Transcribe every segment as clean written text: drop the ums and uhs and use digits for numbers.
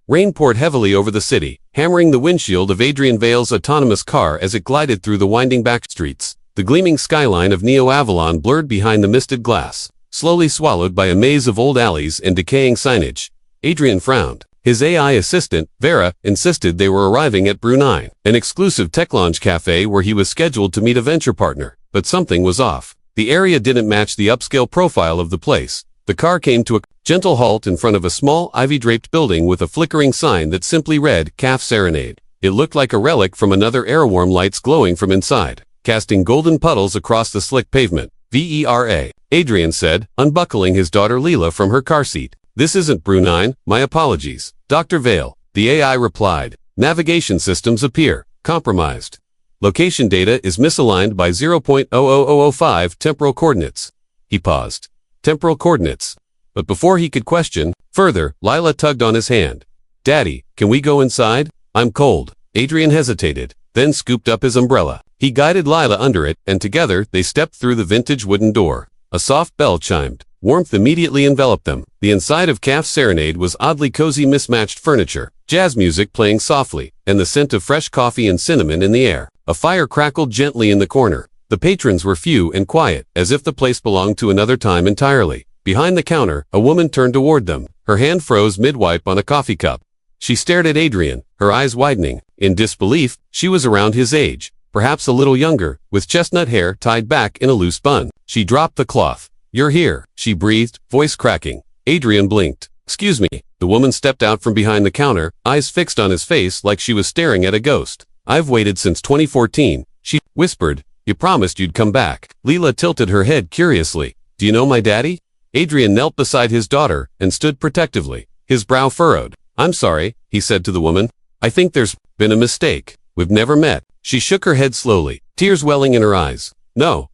Rain poured heavily over the city, hammering the windshield of Adrian Vale's autonomous car as it glided through the winding back streets. The gleaming skyline of Neo Avalon blurred behind the misted glass, slowly swallowed by a maze of old alleys and decaying signage. Adrian frowned. His AI assistant, Vera, insisted they were arriving at Brew 9, an exclusive tech lounge cafe where he was scheduled to meet a venture partner. But something was off. The area didn't match the upscale profile of the place. The car came to a gentle halt in front of a small ivy-draped building with a flickering sign that simply read, Café Serenade. It looked like a relic from another era, warm lights glowing from inside, casting golden puddles across the slick pavement. Vera, Adrian said, unbuckling his daughter Leela from her car seat. This isn't Brew 9, my apologies. Dr. Vale, the AI replied. Navigation systems appear compromised. Location data is misaligned by 0.00005 temporal coordinates. He paused. Temporal coordinates. But before he could question further, Lila tugged on his hand. Daddy, can we go inside? I'm cold. Adrian hesitated, then scooped up his umbrella. He guided Lila under it, and together they stepped through the vintage wooden door. A soft bell chimed. Warmth immediately enveloped them. The inside of Café Serenade was oddly cozy, mismatched furniture, jazz music playing softly, and the scent of fresh coffee and cinnamon in the air. A fire crackled gently in the corner. The patrons were few and quiet, as if the place belonged to another time entirely. Behind the counter, a woman turned toward them. Her hand froze mid-wipe on a coffee cup. She stared at Adrian, her eyes widening. In disbelief, she was around his age, perhaps a little younger, with chestnut hair tied back in a loose bun. She dropped the cloth. You're here, she breathed, voice cracking. Adrian blinked. Excuse me. The woman stepped out from behind the counter, eyes fixed on his face like she was staring at a ghost. I've waited since 2014, she whispered. You promised you'd come back. Leela tilted her head curiously. Do you know my daddy? Adrian knelt beside his daughter and stood protectively, his brow furrowed. I'm sorry, he said to the woman. I think there's been a mistake. We've never met. She shook her head slowly, tears welling in her eyes. No,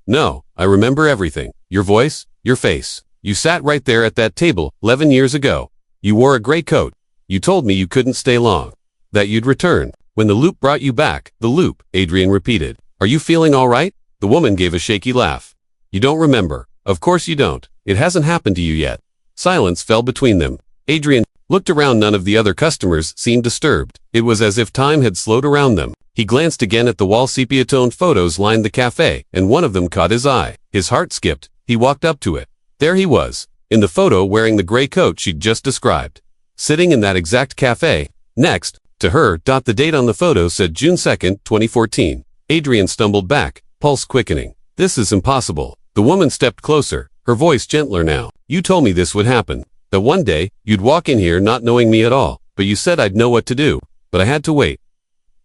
I remember everything. Your voice, your face. You sat right there at that table 11 years ago. You wore a gray coat. You told me you couldn't stay long. That you'd return. When the loop brought you back, the loop, Adrian repeated. Are you feeling all right? The woman gave a shaky laugh. You don't remember. Of course you don't. It hasn't happened to you yet. Silence fell between them. Adrian looked around. None of the other customers seemed disturbed. It was as if time had slowed around them. He glanced again at the wall. Sepia-toned photos lined the cafe, and one of them caught his eye. His heart skipped. He walked up to it. There he was, in the photo wearing the gray coat she'd just described. Sitting in that exact cafe. Next, to her, the date on the photo said June 2nd, 2014. Adrian stumbled back, pulse quickening. This is impossible. The woman stepped closer, her voice gentler now. You told me this would happen. That one day, you'd walk in here not knowing me at all, but you said I'd know what to do. But I had to wait.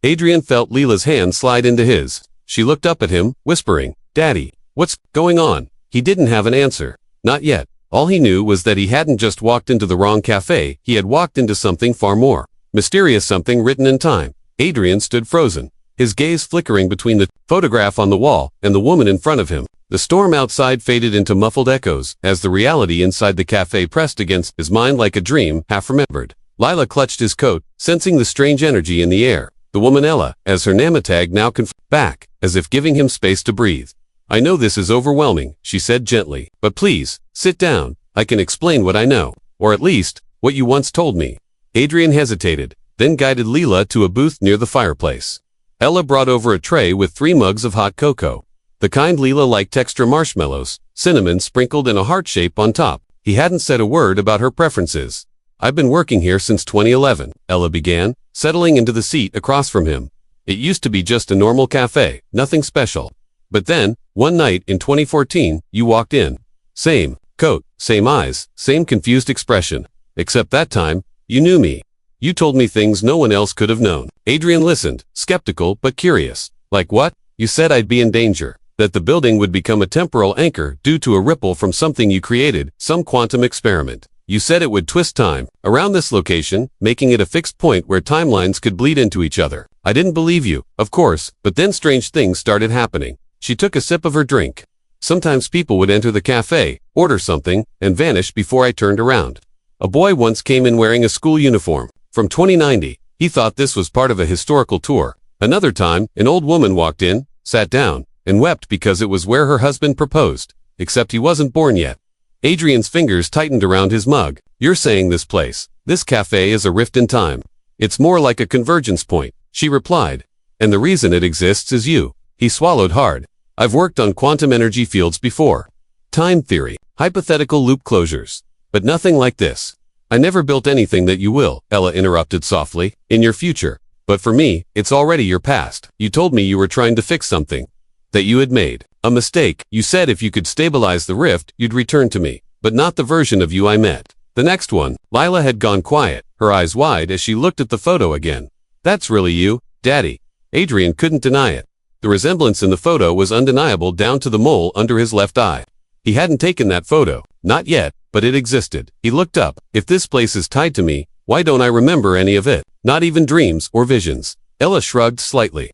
Adrian felt Leela's hand slide into his. She looked up at him, whispering, Daddy, what's going on? He didn't have an answer. Not yet. All he knew was that he hadn't just walked into the wrong cafe, he had walked into something far more mysterious, something written in time. Adrian stood frozen, his gaze flickering between the photograph on the wall and the woman in front of him. The storm outside faded into muffled echoes as the reality inside the cafe pressed against his mind like a dream half remembered. Lila clutched his coat, sensing the strange energy in the air. The woman Ella, as her namatag now back, as if giving him space to breathe. I know this is overwhelming, she said gently, but please, sit down. I can explain what I know, or at least, what you once told me. Adrian hesitated, then guided Leela to a booth near the fireplace. Ella brought over a tray with 3 mugs of hot cocoa. The kind Leela liked, extra marshmallows, cinnamon sprinkled in a heart shape on top. He hadn't said a word about her preferences. I've been working here since 2011, Ella began, settling into the seat across from him. It used to be just a normal cafe, nothing special. But then, one night in 2014, you walked in. Same coat, same eyes, same confused expression. Except that time, you knew me. You told me things no one else could have known. Adrian listened, skeptical but curious. Like what? You said I'd be in danger. That the building would become a temporal anchor due to a ripple from something you created, some quantum experiment. You said it would twist time around this location, making it a fixed point where timelines could bleed into each other. I didn't believe you, of course, but then strange things started happening. She took a sip of her drink. Sometimes people would enter the cafe, order something, and vanish before I turned around. A boy once came in wearing a school uniform from 2090. He thought this was part of a historical tour. Another time, an old woman walked in, sat down, and wept because it was where her husband proposed, except he wasn't born yet. Adrian's fingers tightened around his mug. You're saying this place This cafe is a rift in time. It's more like a convergence point, she replied. And the reason it exists is you. He swallowed hard. I've worked on quantum energy fields before. Time theory, hypothetical loop closures. But nothing like this. I never built anything that you will, Ella interrupted softly, in your future. But for me, it's already your past. You told me you were trying to fix something. That you had made. A mistake. You said if you could stabilize the rift, you'd return to me. But not the version of you I met. The next one, Lila had gone quiet, her eyes wide as she looked at the photo again. That's really you, Daddy. Adrian couldn't deny it. The resemblance in the photo was undeniable down to the mole under his left eye. He hadn't taken that photo. Not yet, but it existed. He looked up. If this place is tied to me, why don't I remember any of it? Not even dreams or visions. Ella shrugged slightly.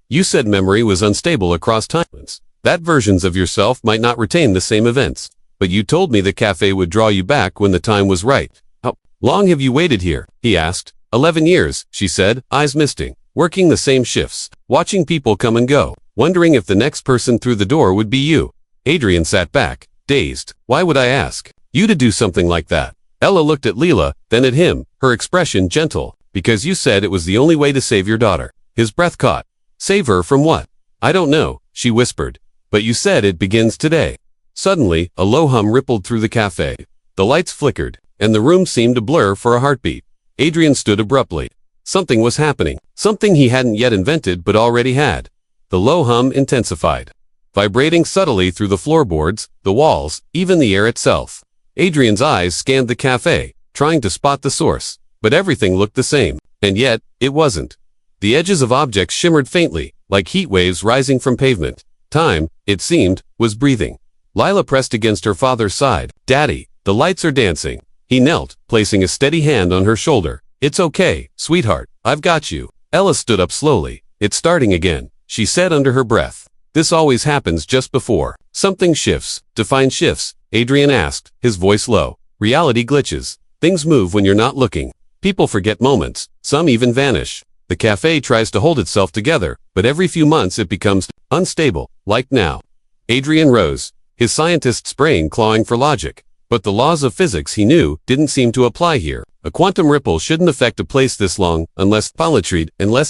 You said memory was unstable across timelines. That versions of yourself might not retain the same events. But you told me the cafe would draw you back when the time was right. How long have you waited here? He asked. 11 years, she said, eyes misting. Working the same shifts, watching people come and go, wondering if the next person through the door would be you. Adrian sat back, dazed. Why would I ask you to do something like that? Ella looked at Leela, then at him, her expression gentle. Because you said it was the only way to save your daughter. His breath caught. Save her from what? I don't know, she whispered. But you said it begins today. Suddenly, a low hum rippled through the cafe. The lights flickered, and the room seemed to blur for a heartbeat. Adrian stood abruptly. Something was happening. Something he hadn't yet invented but already had. The low hum intensified, vibrating subtly through the floorboards, the walls, even the air itself. Adrian's eyes scanned the cafe, trying to spot the source. But everything looked the same. And yet, it wasn't. The edges of objects shimmered faintly, like heat waves rising from pavement. Time, it seemed, was breathing. Lila pressed against her father's side. Daddy, the lights are dancing. He knelt, placing a steady hand on her shoulder. It's okay, sweetheart. I've got you. Ella stood up slowly. It's starting again, she said under her breath. This always happens just before something shifts. Define shifts, Adrian asked, his voice low. Reality glitches. Things move when you're not looking. People forget moments. Some even vanish. The cafe tries to hold itself together, but every few months it becomes unstable, like now. Adrian rose, his scientist's brain clawing for logic. But the laws of physics he knew didn't seem to apply here. A quantum ripple shouldn't affect a place this long unless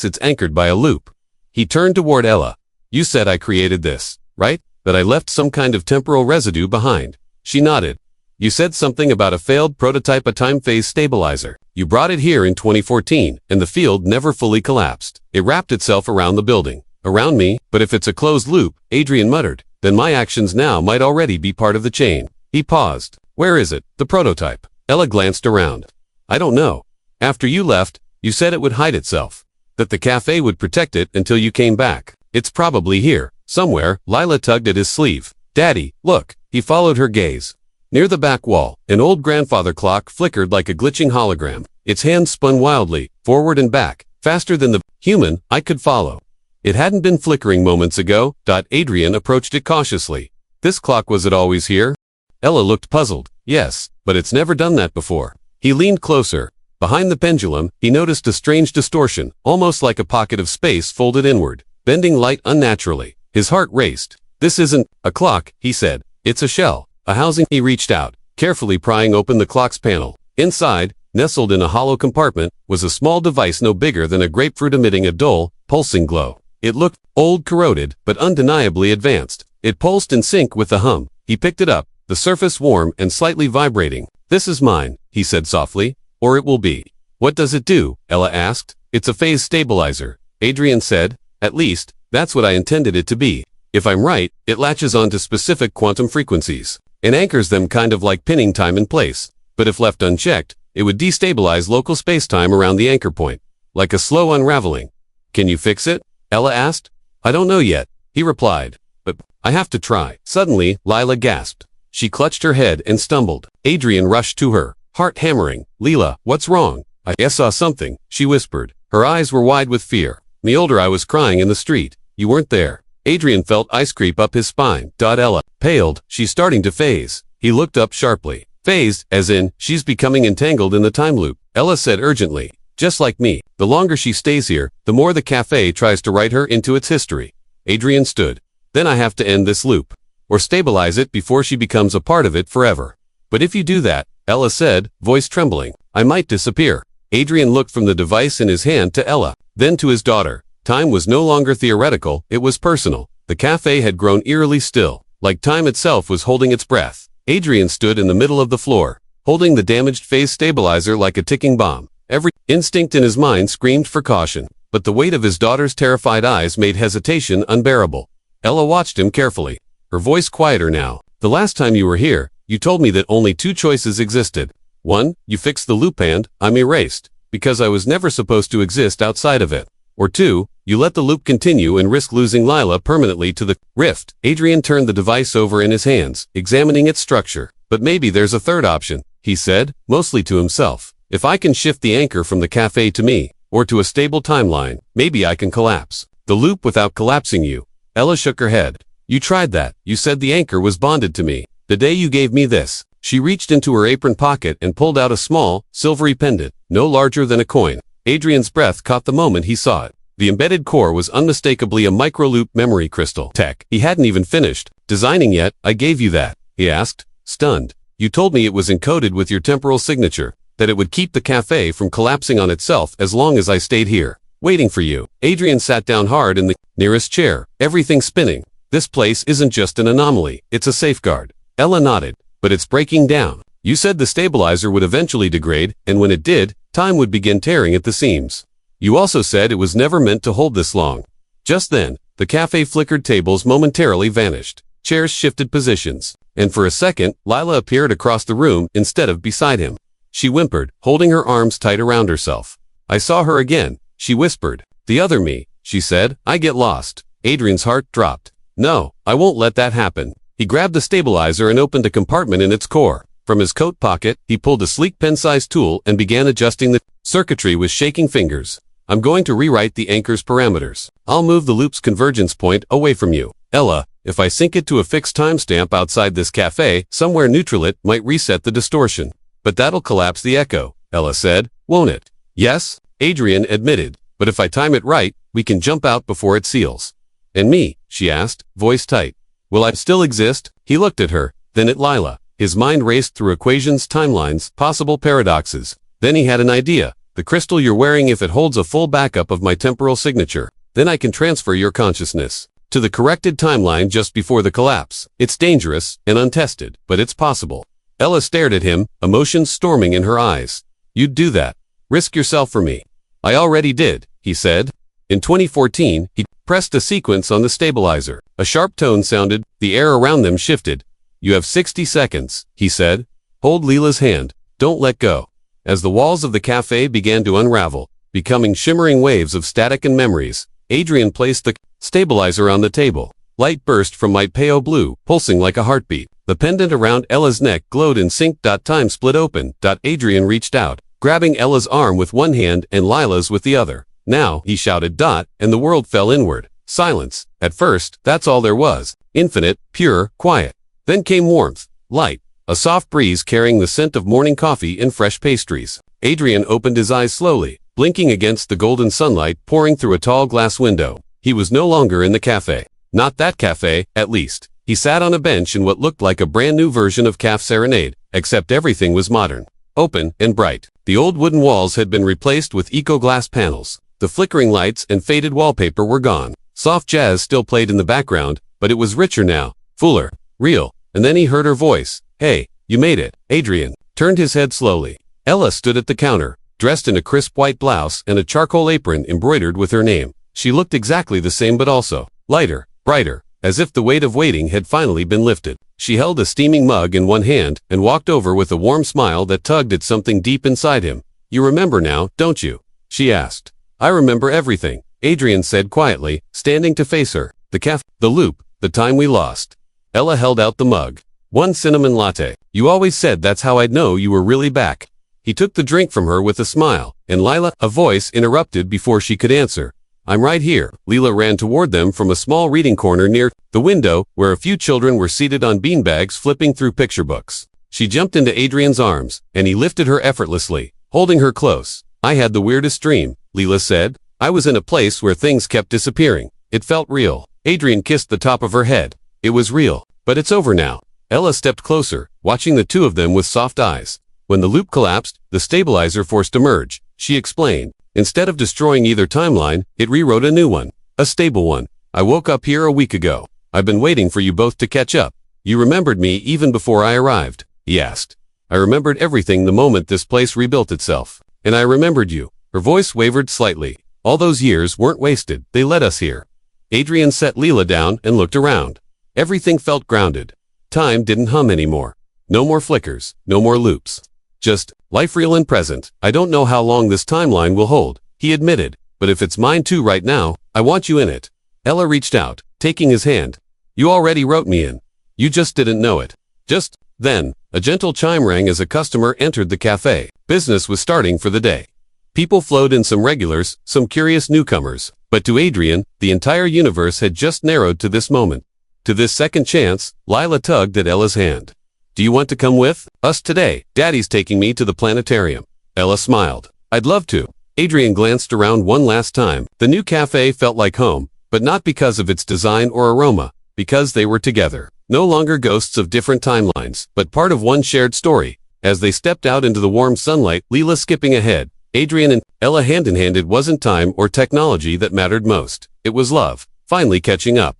it's anchored by a loop. He turned toward Ella. You said I created this, right? That I left some kind of temporal residue behind. She nodded. You said something about a failed prototype, a time phase stabilizer. You brought it here in 2014, and the field never fully collapsed. It wrapped itself around the building. Around me, but if it's a closed loop, Adrian muttered, then my actions now might already be part of the chain. He paused. Where is it, the prototype? Ella glanced around. I don't know. After you left, you said it would hide itself. That the cafe would protect it until you came back. It's probably here, somewhere. Lila tugged at his sleeve. Daddy, look. He followed her gaze. Near the back wall, an old grandfather clock flickered like a glitching hologram. Its hands spun wildly, forward and back, faster than the human I could follow. It hadn't been flickering moments ago. Adrian approached it cautiously. This clock, was it always here? Ella looked puzzled. Yes, but it's never done that before. He leaned closer. Behind the pendulum, he noticed a strange distortion, almost like a pocket of space folded inward, bending light unnaturally. His heart raced. This isn't a clock, he said. It's a shell, a housing. He reached out, carefully prying open the clock's panel. Inside, nestled in a hollow compartment, was a small device no bigger than a grapefruit emitting a dull, pulsing glow. It looked old, corroded, but undeniably advanced. It pulsed in sync with the hum. He picked it up, the surface warm and slightly vibrating. This is mine, he said softly, or it will be. What does it do? Ella asked. It's a phase stabilizer, Adrian said. At least, that's what I intended it to be. If I'm right, it latches onto specific quantum frequencies and anchors them, kind of like pinning time in place. But if left unchecked, it would destabilize local space-time around the anchor point, like a slow unraveling. Can you fix it? Ella asked. I don't know yet, he replied. But I have to try. Suddenly, Lila gasped. She clutched her head and stumbled. Adrian rushed to her, heart hammering. Leela, what's wrong? I saw something, she whispered. Her eyes were wide with fear. The older I was crying in the street. You weren't there. Adrian felt ice creep up his spine. Ella paled. She's starting to phase. He looked up sharply. Phased, as in, she's becoming entangled in the time loop. Ella said urgently. Just like me. The longer she stays here, the more the cafe tries to write her into its history. Adrian stood. Then I have to end this loop. Or stabilize it before she becomes a part of it forever. But if you do that, Ella said, voice trembling. I might disappear. Adrian looked from the device in his hand to Ella, then to his daughter. Time was no longer theoretical, it was personal. The cafe had grown eerily still, like time itself was holding its breath. Adrian stood in the middle of the floor, holding the damaged phase stabilizer like a ticking bomb. Every instinct in his mind screamed for caution, but the weight of his daughter's terrified eyes made hesitation unbearable. Ella watched him carefully, her voice quieter now. The last time you were here, you told me that only two choices existed. One, you fixed the loop and I'm erased, because I was never supposed to exist outside of it. Or two, you let the loop continue and risk losing Lila permanently to the rift. Adrian turned the device over in his hands, examining its structure. But maybe there's a third option, he said, mostly to himself. If I can shift the anchor from the cafe to me, or to a stable timeline, maybe I can collapse the loop without collapsing you. Ella shook her head. You tried that. You said the anchor was bonded to me. The day you gave me this. She reached into her apron pocket and pulled out a small, silvery pendant, no larger than a coin. Adrian's breath caught the moment he saw it. The embedded core was unmistakably a microloop memory crystal tech. He hadn't even finished designing yet. I gave you that, he asked, stunned. You told me it was encoded with your temporal signature, that it would keep the cafe from collapsing on itself as long as I stayed here, waiting for you. Adrian sat down hard in the nearest chair, everything spinning. This place isn't just an anomaly, it's a safeguard. Ella nodded. But it's breaking down. You said the stabilizer would eventually degrade, and when it did, time would begin tearing at the seams. You also said it was never meant to hold this long. Just then, the cafe flickered, tables momentarily vanished. Chairs shifted positions, and for a second, Lila appeared across the room instead of beside him. She whimpered, holding her arms tight around herself. I saw her again, she whispered. The other me, she said. I get lost. Adrian's heart dropped. No, I won't let that happen. He grabbed the stabilizer and opened a compartment in its core. From his coat pocket, he pulled a sleek pen-sized tool and began adjusting the circuitry with shaking fingers. I'm going to rewrite the anchor's parameters. I'll move the loop's convergence point away from you. Ella, if I sync it to a fixed timestamp outside this cafe, somewhere neutral, it might reset the distortion. But that'll collapse the echo, Ella said, won't it? Yes, Adrian admitted. But if I time it right, we can jump out before it seals. And me, she asked, voice tight. Will I still exist? He looked at her, then at Lila. His mind raced through equations, timelines, possible paradoxes. Then he had an idea. The crystal you're wearing, if it holds a full backup of my temporal signature, then I can transfer your consciousness to the corrected timeline just before the collapse. It's dangerous and untested, but it's possible. Ella stared at him, emotions storming in her eyes. You'd do that. Risk yourself for me. I already did, he said. In 2014, he pressed a sequence on the stabilizer. A sharp tone sounded. The air around them shifted. You have 60 seconds, he said. Hold Lila's hand. Don't let go. As the walls of the cafe began to unravel, becoming shimmering waves of static and memories, Adrian placed the stabilizer on the table. Light burst from light pale blue, pulsing like a heartbeat. The pendant around Ella's neck glowed in sync. Time split open. Adrian reached out, grabbing Ella's arm with one hand and Lila's with the other. Now, he shouted. And the world fell inward. Silence. At first, that's all there was. Infinite, pure, quiet. Then came warmth, light, a soft breeze carrying the scent of morning coffee and fresh pastries. Adrian opened his eyes slowly, blinking against the golden sunlight pouring through a tall glass window. He was no longer in the cafe. Not that cafe, at least. He sat on a bench in what looked like a brand new version of Caf Serenade, except everything was modern, open, and bright. The old wooden walls had been replaced with eco-glass panels. The flickering lights and faded wallpaper were gone. Soft jazz still played in the background, but it was richer now, fuller, real. And then he heard her voice. Hey, you made it. Adrian turned his head slowly. Ella stood at the counter, dressed in a crisp white blouse and a charcoal apron embroidered with her name. She looked exactly the same, but also lighter, brighter, as if the weight of waiting had finally been lifted. She held a steaming mug in one hand and walked over with a warm smile that tugged at something deep inside him. You remember now, don't you? She asked. I remember everything, Adrian said quietly, standing to face her. The cafe, the loop, the time we lost. Ella held out the mug. One cinnamon latte. You always said that's how I'd know you were really back. He took the drink from her with a smile, and Lila, a voice interrupted before she could answer. I'm right here. Lila ran toward them from a small reading corner near the window, where a few children were seated on beanbags flipping through picture books. She jumped into Adrian's arms, and he lifted her effortlessly, holding her close. I had the weirdest dream, Lila said. I was in a place where things kept disappearing. It felt real. Adrian kissed the top of her head. It was real. But it's over now. Ella stepped closer, watching the two of them with soft eyes. When the loop collapsed, the stabilizer forced a merge, she explained. Instead of destroying either timeline, it rewrote a new one. A stable one. I woke up here a week ago. I've been waiting for you both to catch up. You remembered me even before I arrived, he asked. I remembered everything the moment this place rebuilt itself. And I remembered you. Her voice wavered slightly. All those years weren't wasted. They led us here. Adrian set Leela down and looked around. Everything felt grounded. Time didn't hum anymore. No more flickers. No more loops. Just, life real and present. I don't know how long this timeline will hold, he admitted. But if it's mine too right now, I want you in it. Ella reached out, taking his hand. You already wrote me in. You just didn't know it. Just then, a gentle chime rang as a customer entered the cafe. Business was starting for the day. People flowed in, some regulars, some curious newcomers. But to Adrian, the entire universe had just narrowed to this moment. To this second chance, Lila tugged at Ella's hand. Do you want to come with us today? Daddy's taking me to the planetarium. Ella smiled. I'd love to. Adrian glanced around one last time. The new cafe felt like home, but not because of its design or aroma, because they were together. No longer ghosts of different timelines, but part of one shared story. As they stepped out into the warm sunlight, Leela skipping ahead, Adrian and Ella hand in hand. It wasn't time or technology that mattered most. It was love, finally catching up.